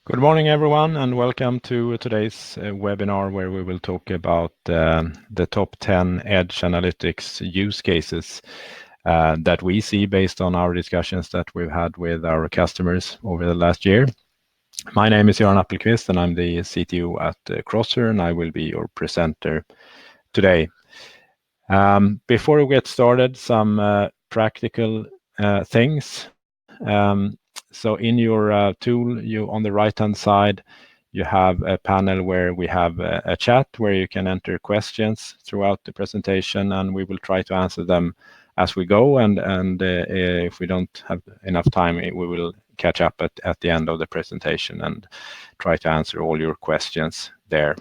Good morning, everyone, and welcome to today's webinar where we will talk about the top 10 Edge Analytics use cases that we see based on our discussions that we've had with our customers over the last year. My name is Göran Appelqvist, and I'm the CTO at Crosser, and I will be your presenter today. Before we get started, some practical things. So in your tool, on the right-hand side, you have a panel where we have a chat where you can enter questions throughout the presentation, and we will try to answer them as we go. And if we don't have enough time, we will catch up at the end of the presentation and try to answer all your questions there.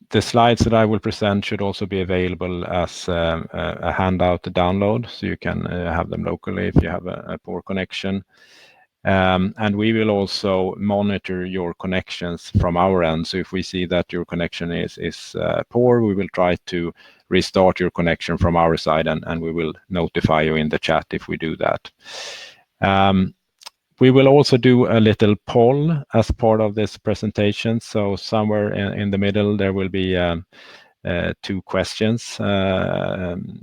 The slides that I will present should also be available as a handout to download, so you can have them locally if you have a poor connection. And we will also monitor your connections from our end. So if we see that your connection is poor, we will try to restart your connection from our side, and we will notify you in the chat if we do that. We will also do a little poll as part of this presentation. So somewhere in the middle, there will be 2 questions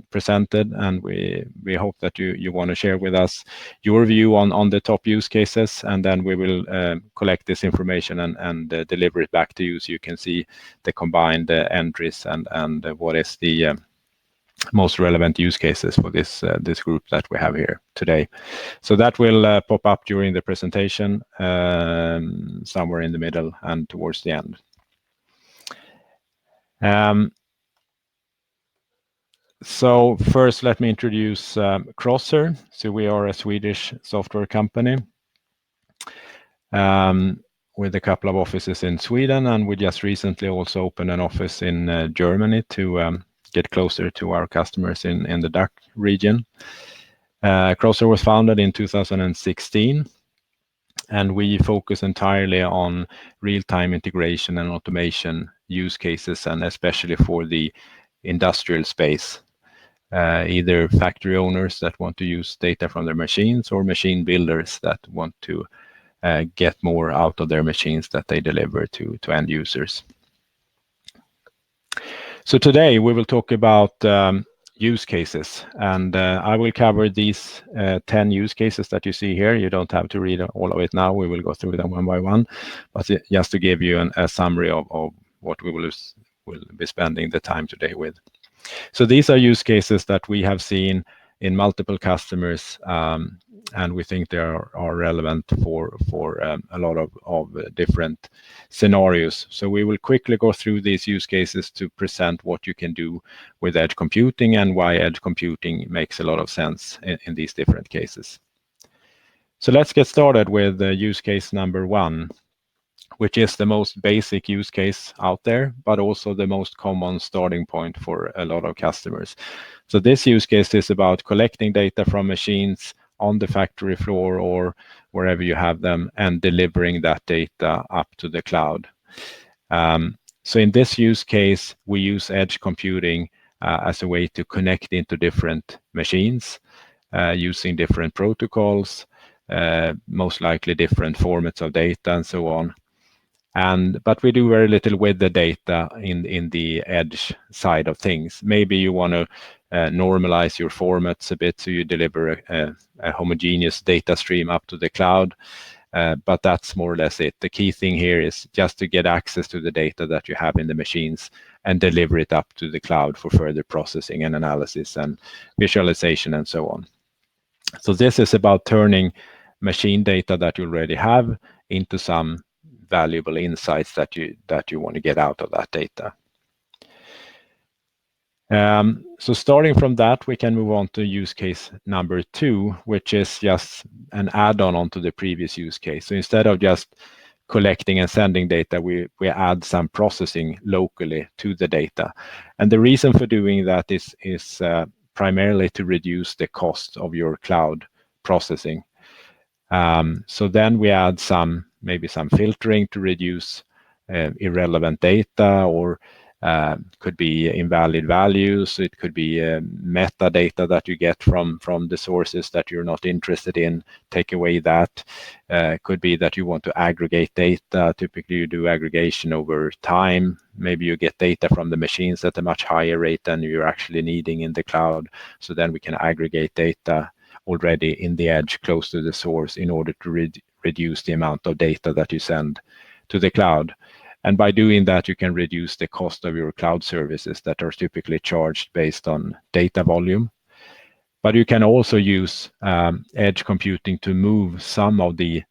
presented, and we hope that you want to share with us your view on the top use cases, and then we will collect this information and deliver it back to you so you can see the combined entries and what is the most relevant use cases for this group that we have here today. So that will pop up during the presentation somewhere in the middle and towards the end. So first, let me introduce Crosser. So we are a Swedish software company with a couple of offices in Sweden, and we just recently also opened an office in Germany to get closer to our customers in the DACH region. Crosser was founded in 2016, and we focus entirely on real-time integration and automation use cases, and especially for the industrial space, either factory owners that want to use data from their machines or machine builders that want to get more out of their machines that they deliver to end users. So today we will talk about use cases, and I will cover these 10 use cases that you see here. You don't have to read all of it now. We will go through them one by one, but just to give you a summary of what we will be spending the time today with. So these are use cases that we have seen in multiple customers, and we think they are relevant for a lot of different scenarios. So we will quickly go through these use cases to present what you can do with edge computing and why edge computing makes a lot of sense in these different cases. So let's get started with use case number 1, which is the most basic use case out there, but also the most common starting point for a lot of customers. So this use case is about collecting data from machines on the factory floor or wherever you have them and delivering that data up to the cloud. So in this use case, we use edge computing as a way to connect into different machines using different protocols, most likely different formats of data and so on. But we do very little with the data in the edge side of things. Maybe you want to normalize your formats a bit so you deliver a homogeneous data stream up to the cloud, but that's more or less it. The key thing here is just to get access to the data that you have in the machines and deliver it up to the cloud for further processing and analysis and visualization and so on. So this is about turning machine data that you already have into some valuable insights that you want to get out of that data. So starting from that, we can move on to use case number 2, which is just an add-on onto the previous use case. So instead of just collecting and sending data, we add some processing locally to the data. And the reason for doing that is primarily to reduce the cost of your cloud processing. So then we add maybe some filtering to reduce irrelevant data, or Could be invalid values. It could be metadata that you get from the sources that you're not interested in. Take away that. Could be that you want to aggregate data. Typically, you do aggregation over time. Maybe you get data from the machines at a much higher rate than you're actually needing in the cloud. So then we can aggregate data already in the edge close to the source in order to reduce the amount of data that you send to the cloud. And by doing that, you can reduce the cost of your cloud services that are typically charged based on data volume. But you can also use edge computing to move some of the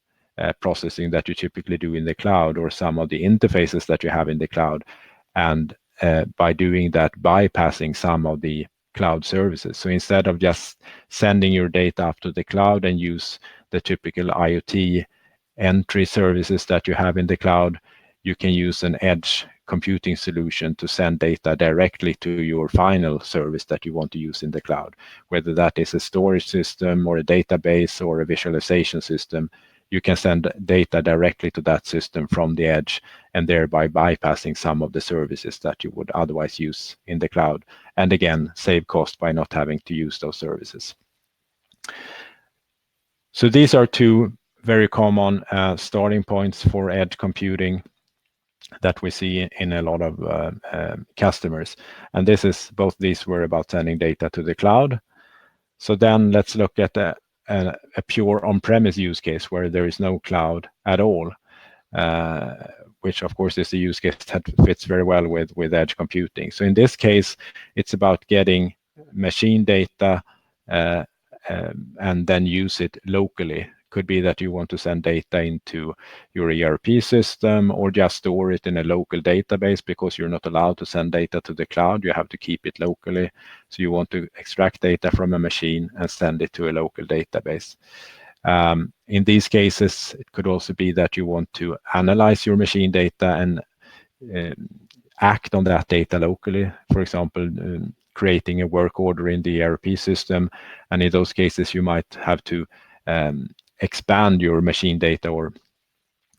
processing that you typically do in the cloud, or some of the interfaces that you have in the cloud. And by doing that, bypassing some of the cloud services. So instead of just sending your data up to the cloud and use the typical IoT entry services that you have in the cloud, you can use an edge computing solution to send data directly to your final service that you want to use in the cloud, whether that is a storage system or a database or a visualization system. You can send data directly to that system from the edge, and thereby bypassing some of the services that you would otherwise use in the cloud, and again save cost by not having to use those services. So these are two very common starting points for edge computing that we see in a lot of customers. And this is, both these were about sending data to the cloud. So then let's look at a pure on-premise use case where there is no cloud at all, which of course is a use case that fits very well with edge computing. So in this case, it's about getting machine data and then use it locally. Could be that you want to send data into your ERP system, or just store it in a local database because you're not allowed to send data to the cloud. You have to keep it locally. So you want to extract data from a machine and send it to a local database. In these cases, it could also be that you want to analyze your machine data and act on that data locally. For example, creating a work order in the ERP system. And in those cases, you might have to expand your machine data or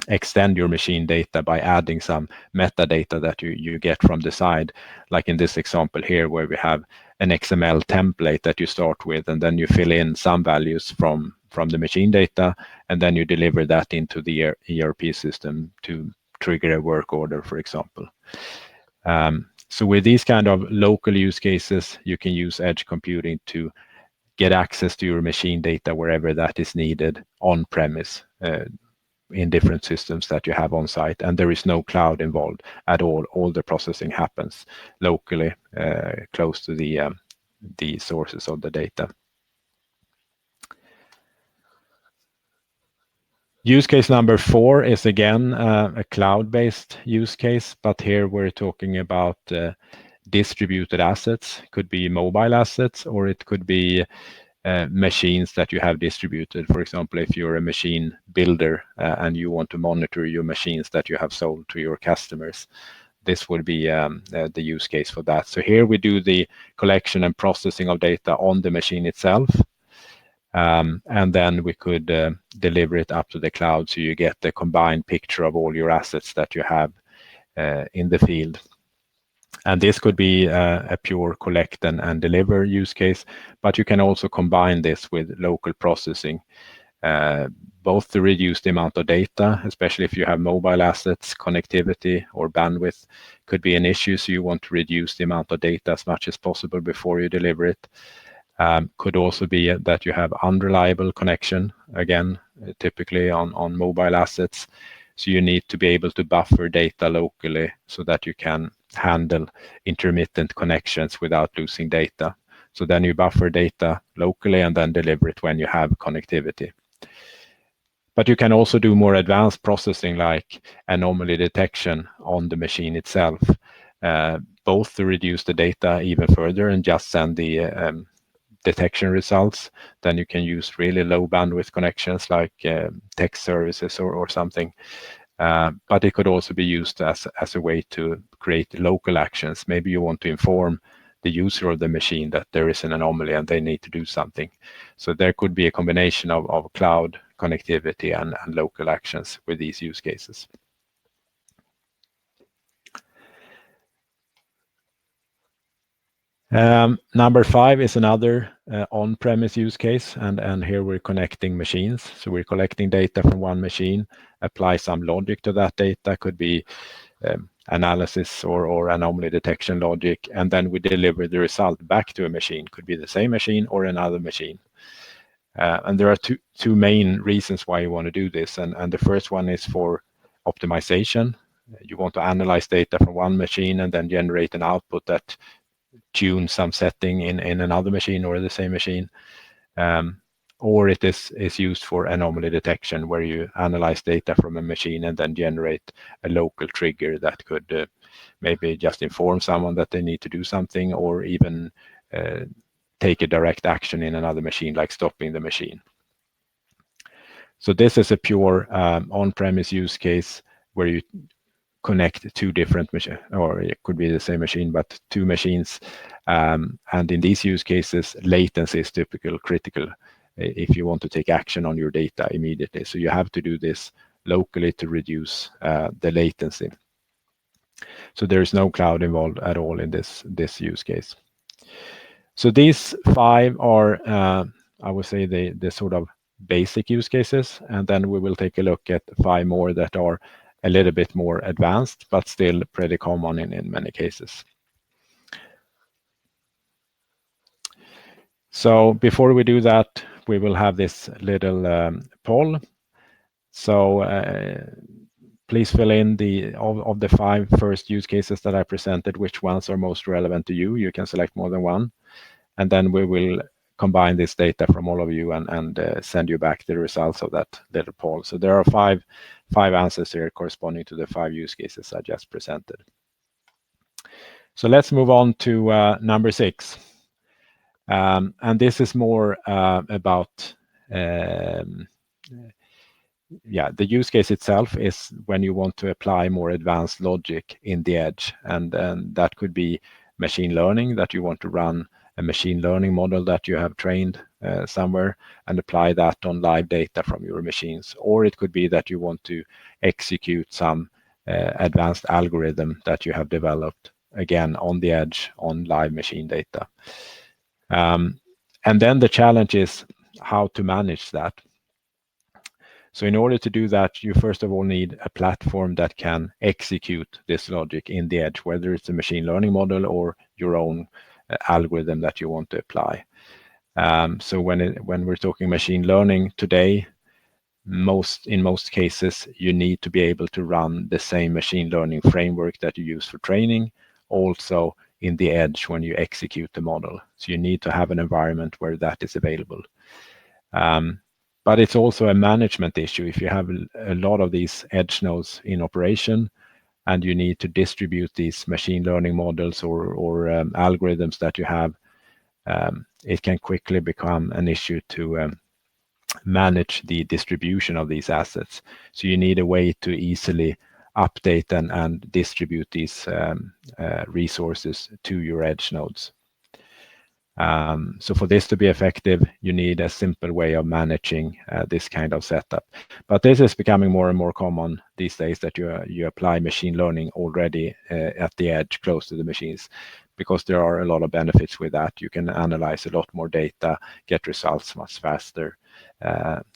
extend your machine data by adding some metadata that you get from the side, like in this example here, where we have an XML template that you start with, and then you fill in some values from the machine data, and then you deliver that into the ERP system to trigger a work order, for example. So with these kind of local use cases, you can use edge computing to get access to your machine data wherever that is needed on premise in different systems that you have on site, and there is no cloud involved at all. All the processing happens locally, close to the sources of the data. Use case number 4 is again a cloud-based use case, but here we're talking about distributed assets. Could be mobile assets, or it could be machines that you have distributed. For example, if you're a machine builder and you want to monitor your machines that you have sold to your customers, this would be the use case for that. So here we do the collection and processing of data on the machine itself. And then we could deliver it up to the cloud, so you get the combined picture of all your assets that you have in the field. And this could be a pure collect and deliver use case, but you can also combine this with local processing, both to reduce the amount of data, especially if you have mobile assets. Connectivity or bandwidth could be an issue, so you want to reduce the amount of data as much as possible before you deliver it. Could also be that you have unreliable connection, again, typically on mobile assets. So you need to be able to buffer data locally so that you can handle intermittent connections without losing data. So then you buffer data locally and then deliver it when you have connectivity. But you can also do more advanced processing, like anomaly detection on the machine itself, both to reduce the data even further and just send the detection results. Then you can use really low bandwidth connections like text services or something. But it could also be used as a way to create local actions. Maybe you want to inform the user of the machine that there is an anomaly and they need to do something. So there could be a combination of cloud connectivity and local actions with these use cases. Number 5 is another on-premise use case, and here we're connecting machines. So we're collecting data from one machine, apply some logic to that data, could be analysis or anomaly detection logic, and then we deliver the result back to a machine. Could be the same machine or another machine. And there are two main reasons why you want to do this. And the first one is for optimization. You want to analyze data from one machine and then generate an output that tunes some setting in another machine or the same machine. Or it is used for anomaly detection, where you analyze data from a machine and then generate a local trigger that could maybe just inform someone that they need to do something, or even take a direct action in another machine, like stopping the machine. So this is a pure on-premise use case where you connect two different machines, or it could be the same machine, but two machines. And in these use cases, latency is typical critical if you want to take action on your data immediately. So you have to do this locally to reduce the latency. So there is no cloud involved at all in this use case. So these 5 are, I would say, the sort of basic use cases, and then we will take a look at 5 more that are a little bit more advanced, but still pretty common in many cases. So before we do that, we will have this little poll. So please fill in of the 5 first use cases that I presented, which ones are most relevant to you. You can select more than one, and then we will combine this data from all of you and send you back the results of that little poll. So there are five answers here corresponding to the 5 use cases I just presented. So let's move on to number 6. And this is more about the use case itself is when you want to apply more advanced logic in the edge, and that could be machine learning, that you want to run a machine learning model that you have trained somewhere and apply that on live data from your machines. Or it could be that you want to execute some advanced algorithm that you have developed, again, on the edge on live machine data. And then the challenge is how to manage that. So in order to do that, you first of all need a platform that can execute this logic in the edge, whether it's a machine learning model or your own algorithm that you want to apply. So when we're talking machine learning today, in most cases, you need to be able to run the same machine learning framework that you use for training, also in the edge when you execute the model. So you need to have an environment where that is available. But it's also a management issue. If you have a lot of these edge nodes in operation and you need to distribute these machine learning models or algorithms that you have, it can quickly become an issue to manage the distribution of these assets. So you need a way to easily update and distribute these resources to your edge nodes. So for this to be effective, you need a simple way of managing this kind of setup. But this is becoming more and more common these days, that you apply machine learning already at the edge close to the machines, because there are a lot of benefits with that. You can analyze a lot more data, get results much faster,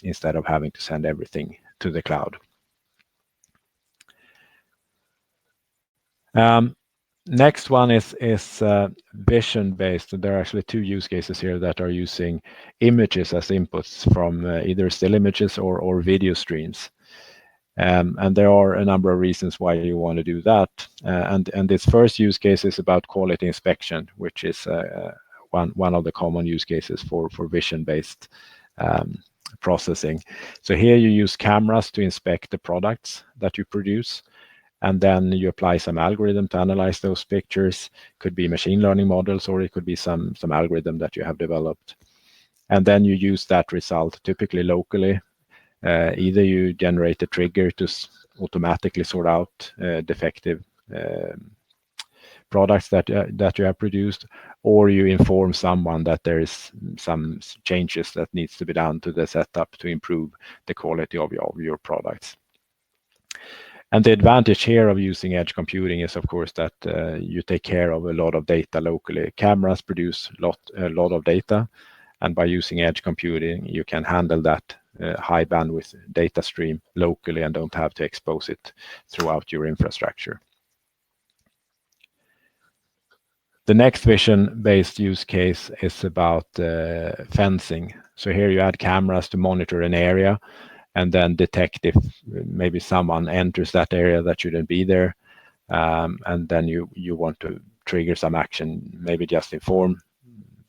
instead of having to send everything to the cloud. Next one is vision-based. There are actually 2 use cases here that are using images as inputs from either still images or video streams. And there are a number of reasons why you want to do that. And this first use case is about quality inspection, which is one of the common use cases for vision-based processing. So here you use cameras to inspect the products that you produce, and then you apply some algorithm to analyze those pictures. Could be machine learning models, or it could be some algorithm that you have developed. And then you use that result, typically locally. Either you generate a trigger to automatically sort out defective products that you have produced, or you inform someone that there is some changes that needs to be done to the setup to improve the quality of your products. And the advantage here of using edge computing is, of course, that you take care of a lot of data locally. Cameras produce a lot of data, and by using edge computing, you can handle that high bandwidth data stream locally and don't have to expose it throughout your infrastructure. The next vision-based use case is about fencing. So here you add cameras to monitor an area and then detect if maybe someone enters that area that shouldn't be there. And then you want to trigger some action, maybe just inform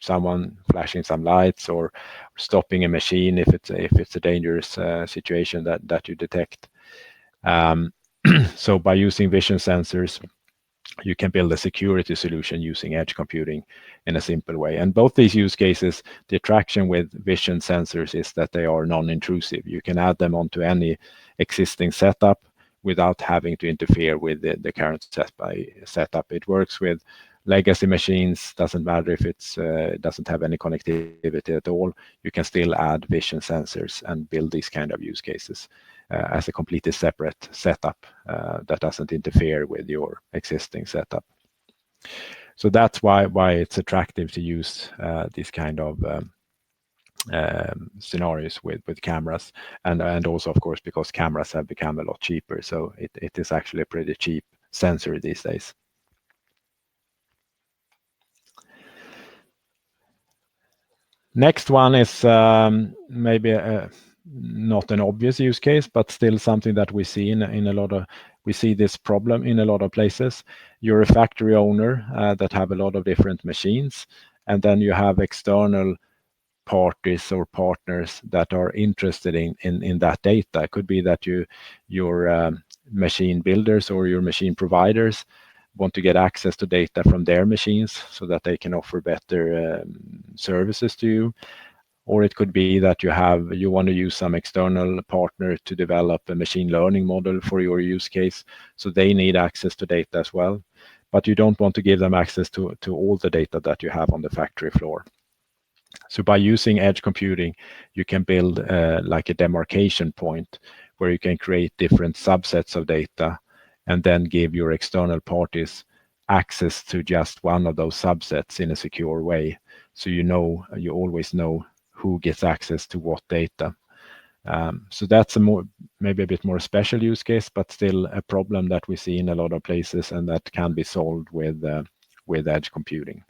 someone, flashing some lights or stopping a machine if it's a dangerous situation that you detect. So by using vision sensors, you can build a security solution using edge computing in a simple way. And both these use cases, the attraction with vision sensors is that they are non-intrusive. You can add them onto any existing setup without having to interfere with the current setup. It works with legacy machines, doesn't matter if it doesn't have any connectivity at all. You can still add vision sensors and build these kind of use cases as a completely separate setup that doesn't interfere with your existing setup. So that's why it's attractive to use these kind of scenarios with cameras, and also, of course, because cameras have become a lot cheaper. So it is actually a pretty cheap sensor these days. Next one is maybe not an obvious use case, but still something that we see in a lot of, we see this problem in a lot of places. You're a factory owner that have a lot of different machines, and then you have external parties or partners that are interested in that data. It could be that your machine builders or your machine providers want to get access to data from their machines so that they can offer better services to you. Or it could be that you want to use some external partner to develop a machine learning model for your use case, so they need access to data as well. But you don't want to give them access to all the data that you have on the factory floor. So by using edge computing, you can build like a demarcation point where you can create different subsets of data and then give your external parties access to just one of those subsets in a secure way. So you always know who gets access to what data. So that's maybe a bit more special use case, but still a problem that we see in a lot of places and that can be solved with edge computing.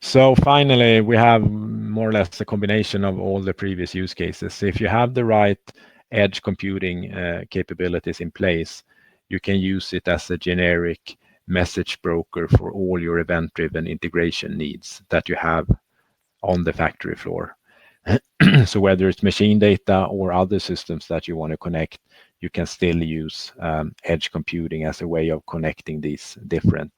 So finally, we have more or less a combination of all the previous use cases. If you have the right edge computing capabilities in place, you can use it as a generic message broker for all your event-driven integration needs that you have on the factory floor. So whether it's machine data or other systems that you want to connect, you can still use edge computing as a way of connecting these different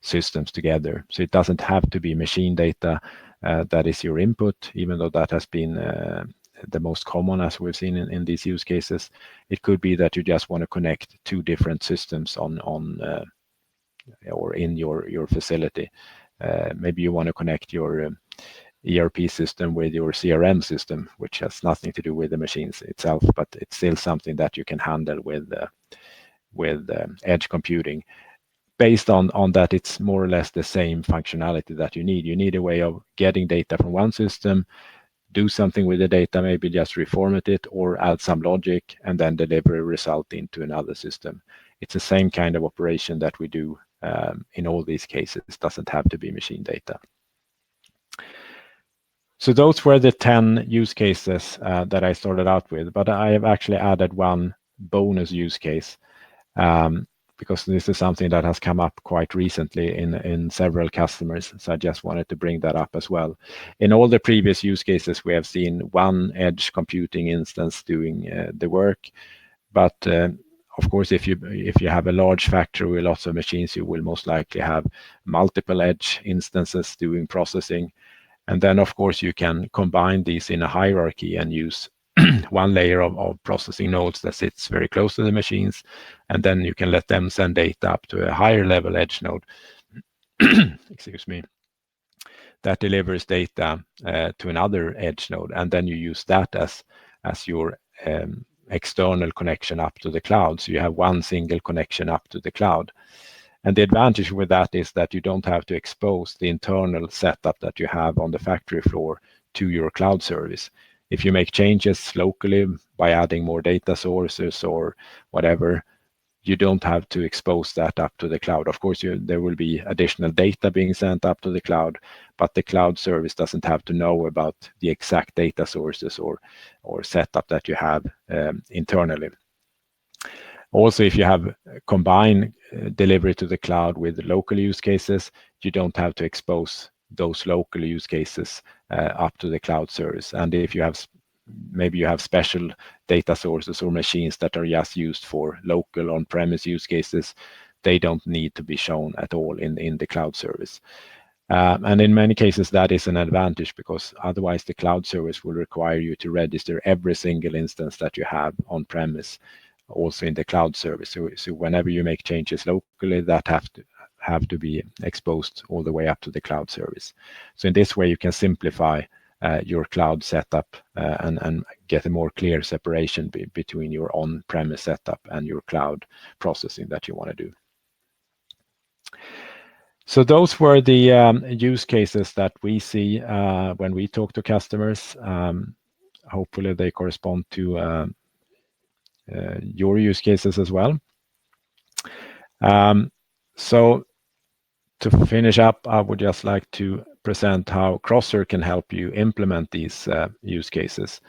systems together. So it doesn't have to be machine data that is your input, even though that has been the most common as we've seen in these use cases. It could be that you just want to connect two different systems on or in your facility. Maybe you want to connect your ERP system with your CRM system, which has nothing to do with the machines itself, but it's still something that you can handle with edge computing. Based on that, it's more or less the same functionality that you need. You need a way of getting data from one system, do something with the data, maybe just reformat it or add some logic, and then deliver a result into another system. It's the same kind of operation that we do in all these cases. It doesn't have to be machine data. So those were the 10 use cases that I started out with, but I have actually added one bonus use case because this is something that has come up quite recently in several customers. So I just wanted to bring that up as well. In all the previous use cases, we have seen one edge computing instance doing the work, but of course, if you have a large factory with lots of machines, you will most likely have multiple edge instances doing processing. And then, of course, you can combine these in a hierarchy and use one layer of processing nodes that sits very close to the machines, and then you can let them send data up to a higher level edge node. Excuse me. that delivers data to another edge node, and then you use that as your external connection up to the cloud. So you have one single connection up to the cloud. And the advantage with that is that you don't have to expose the internal setup that you have on the factory floor to your cloud service. If you make changes locally by adding more data sources or whatever, you don't have to expose that up to the cloud. Of course, there will be additional data being sent up to the cloud, but the cloud service doesn't have to know about the exact data sources or setup that you have internally. Also, if you have combined delivery to the cloud with local use cases, you don't have to expose those local use cases up to the cloud service. And if you have maybe you have special data sources or machines that are just used for local on-premise use cases, they don't need to be shown at all in the cloud service. And in many cases, that is an advantage, because otherwise the cloud service will require you to register every single instance that you have on-premise, also in the cloud service. So whenever you make changes locally, that have to be exposed all the way up to the cloud service. So in this way, you can simplify your cloud setup and get a more clear separation between your on-premise setup and your cloud processing that you want to do. So those were the use cases that we see when we talk to customers. Hopefully they correspond to your use cases as well. So to finish up, I would just like to present how Crosser can help you implement these use cases.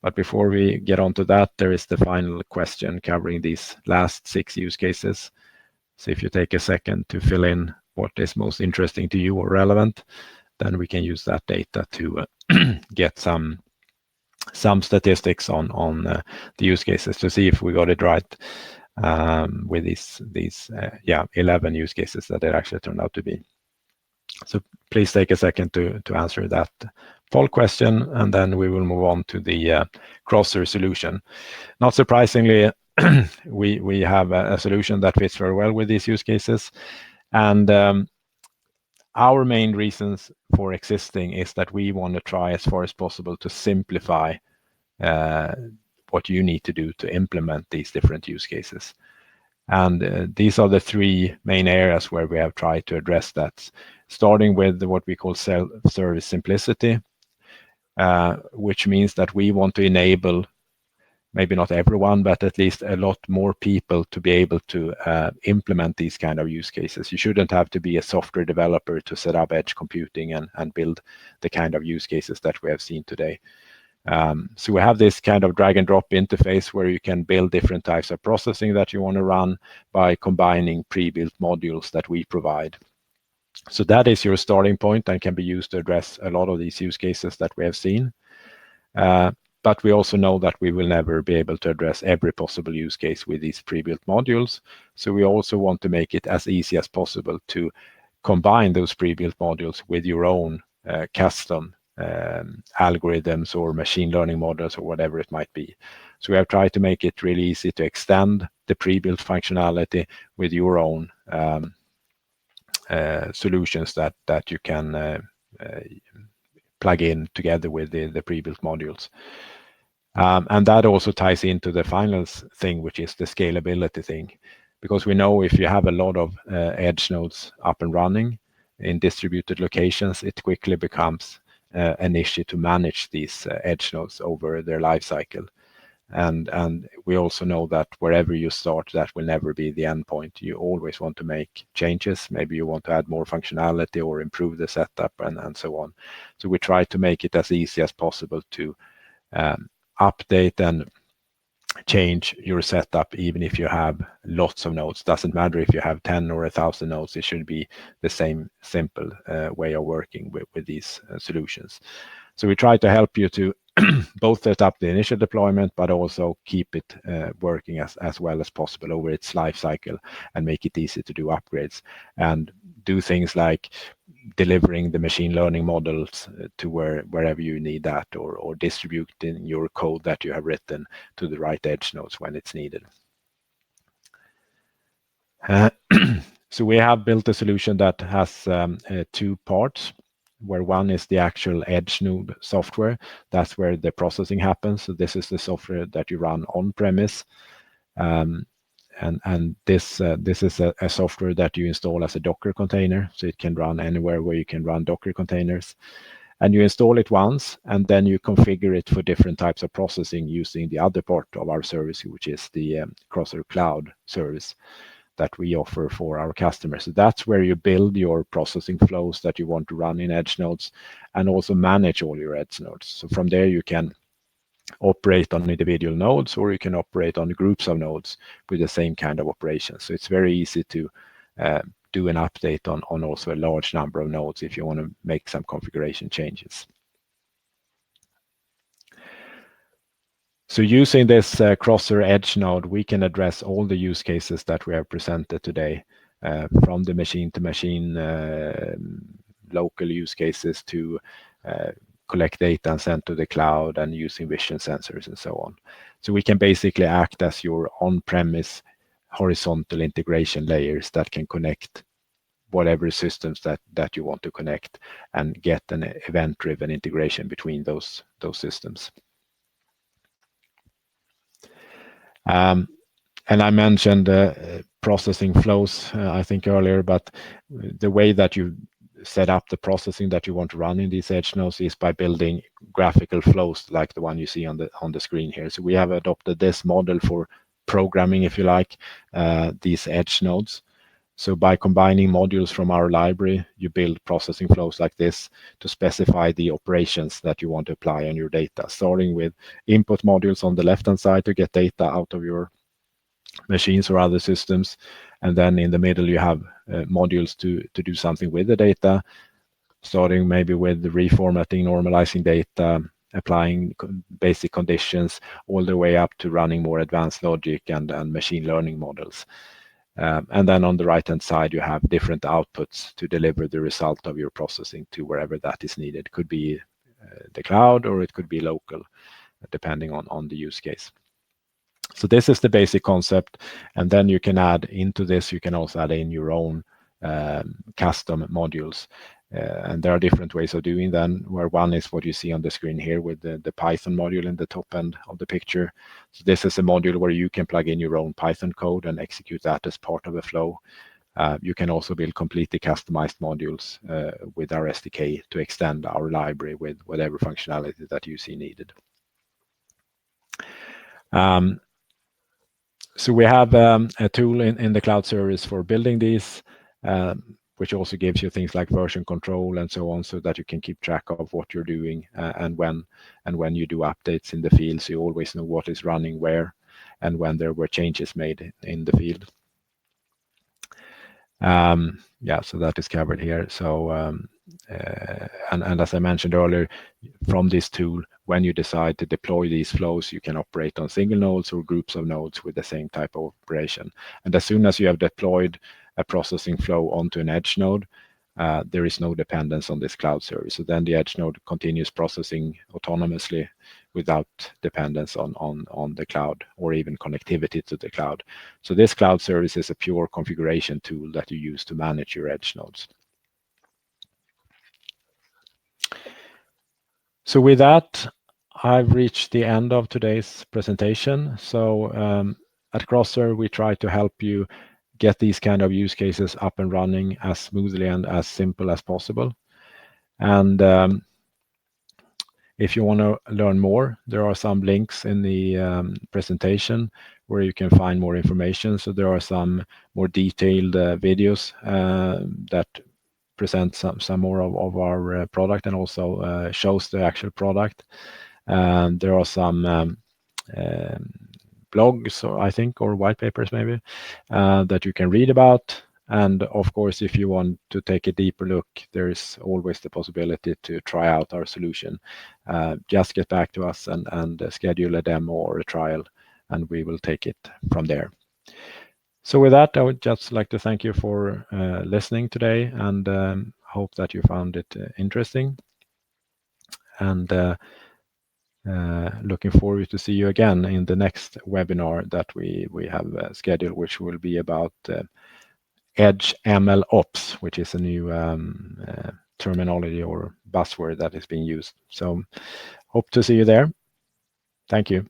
But before we get on to that, there is the final question covering these last 6 use cases. So if you take a second to fill in what is most interesting to you or relevant, then we can use that data to get some statistics on the use cases to see if we got it right with these 11 use cases that it actually turned out to be. So please take a second to answer that poll question, and then we will move on to the Crosser solution. Not surprisingly, we have a solution that fits very well with these use cases. And our main reasons for existing is that we want to try as far as possible to simplify what you need to do to implement these different use cases. And these are the 3 main areas where we have tried to address that, starting with what we call self-service simplicity, which means that we want to enable, maybe not everyone, but at least a lot more people to be able to implement these kind of use cases. You shouldn't have to be a software developer to set up edge computing and build the kind of use cases that we have seen today. So we have this kind of drag and drop interface where you can build different types of processing that you want to run by combining pre-built modules that we provide. So that is your starting point and can be used to address a lot of these use cases that we have seen. But we also know that we will never be able to address every possible use case with these pre-built modules. So we also want to make it as easy as possible to combine those pre-built modules with your own custom algorithms or machine learning models or whatever it might be. So we have tried to make it really easy to extend the pre-built functionality with your own solutions that you can plug in together with the pre-built modules. And that also ties into the final thing, which is the scalability thing. Because we know if you have a lot of edge nodes up and running in distributed locations, it quickly becomes an issue to manage these edge nodes over their life cycle. And we also know that wherever you start, that will never be the end point. You always want to make changes. Maybe you want to add more functionality or improve the setup and so on. So we try to make it as easy as possible to update and change your setup, even if you have lots of nodes. Doesn't matter if you have 10 or 1,000 nodes, it should be the same simple way of working with these solutions. So we try to help you to both set up the initial deployment, but also keep it working as well as possible over its life cycle and make it easy to do upgrades and do things like delivering the machine learning models to wherever you need that, or distributing your code that you have written to the right edge nodes when it's needed. So we have built a solution that has 2 parts. where one is the actual edge node software. That's where the processing happens. So this is the software that you run on premise. And this is a software that you install as a Docker container, so it can run anywhere where you can run Docker containers. And you install it once, and then you configure it for different types of processing using the other part of our service, which is the Crosser Cloud service that we offer for our customers. So that's where you build your processing flows that you want to run in edge nodes, and also manage all your edge nodes. So from there you can operate on individual nodes, or you can operate on groups of nodes with the same kind of operation. So it's very easy to do an update on also a large number of nodes if you want to make some configuration changes. So using this Crosser Edge node, we can address all the use cases that we have presented today, from the machine-to-machine local use cases to collect data and send to the cloud and using vision sensors and so on. So we can basically act as your on-premise horizontal integration layers that can connect whatever systems that you want to connect and get an event-driven integration between those systems. And I mentioned processing flows, I think earlier, but the way that you set up the processing that you want to run in these edge nodes is by building graphical flows like the one you see on the screen here. So we have adopted this model for programming, if you like, these edge nodes. So by combining modules from our library, you build processing flows like this to specify the operations that you want to apply on your data, starting with input modules on the left-hand side to get data out of your machines or other systems. And then in the middle, you have modules to do something with the data, starting maybe with the reformatting, normalizing data, applying basic conditions, all the way up to running more advanced logic and machine learning models. And then on the right-hand side, you have different outputs to deliver the result of your processing to wherever that is needed. It could be the cloud, or it could be local, depending on the use case. So this is the basic concept, and then you can add into this, you can also add in your own custom modules. And there are different ways of doing that, where one is what you see on the screen here with the Python module in the top end of the picture. So this is a module where you can plug in your own Python code and execute that as part of a flow. You can also build completely customized modules with our SDK to extend our library with whatever functionality that you see needed. So we have a tool in the cloud service for building these, which also gives you things like version control and so on, so that you can keep track of what you're doing and when you do updates in the field, so you always know what is running where and when there were changes made in the field. Yeah, so that is covered here. So and as I mentioned earlier, from this tool, when you decide to deploy these flows, you can operate on single nodes or groups of nodes with the same type of operation. And as soon as you have deployed a processing flow onto an edge node, there is no dependence on this cloud service. So then the edge node continues processing autonomously without dependence on the cloud or even connectivity to the cloud. So this cloud service is a pure configuration tool that you use to manage your edge nodes. So with that, I've reached the end of today's presentation. So at Crosser, we try to help you get these kind of use cases up and running as smoothly and as simple as possible. And if you want to learn more, there are some links in the presentation where you can find more information. So there are some more detailed videos that present some more of our product and also shows the actual product. There are some blogs, or I think, or white papers maybe, that you can read about. And of course, if you want to take a deeper look, there is always the possibility to try out our solution. Just get back to us and schedule a demo or a trial, and we will take it from there. So with that, I would just like to thank you for listening today, and hope that you found it interesting. And looking forward to see you again in the next webinar that we have scheduled, which will be about Edge ML Ops, which is a new terminology or buzzword that is being used. So hope to see you there. Thank you.